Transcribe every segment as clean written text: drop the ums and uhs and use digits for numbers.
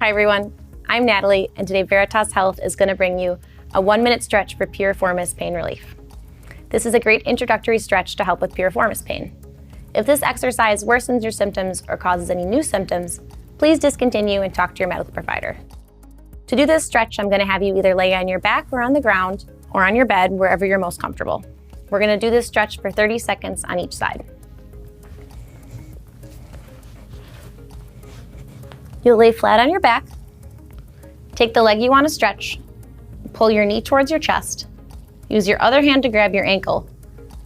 Hi everyone, I'm Natalie, and today Veritas Health is going to bring you a 1-minute stretch for piriformis pain relief. This is a great introductory stretch to help with piriformis pain. If this exercise worsens your symptoms or causes any new symptoms, please discontinue and talk to your medical provider. To do this stretch, I'm going to have you either lay on your back or on the ground or on your bed, wherever you're most comfortable. We're going to do this stretch for 30 seconds on each side. You'll lay flat on your back, take the leg you want to stretch, pull your knee towards your chest, use your other hand to grab your ankle,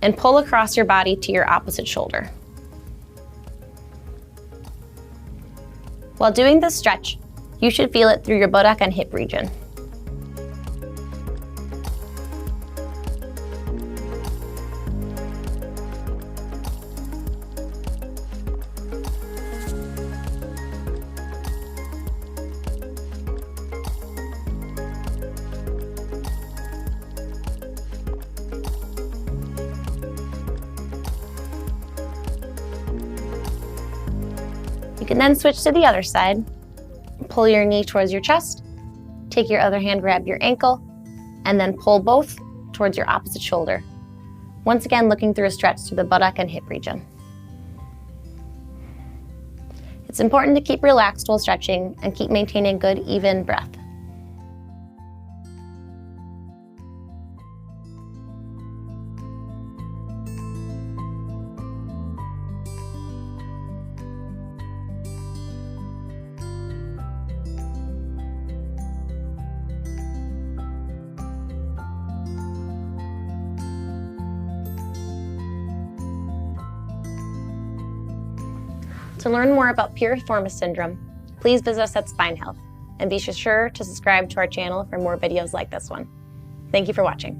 and pull across your body to your opposite shoulder. While doing this stretch, you should feel it through your buttock and hip region. You can then switch to the other side. Pull your knee towards your chest, take your other hand, grab your ankle, and then pull both towards your opposite shoulder. Once again, looking through a stretch to the buttock and hip region. It's important to keep relaxed while stretching and keep maintaining good, even breath. To learn more about piriformis syndrome, please visit us at Spine Health, and be sure to subscribe to our channel for more videos like this one. Thank you for watching.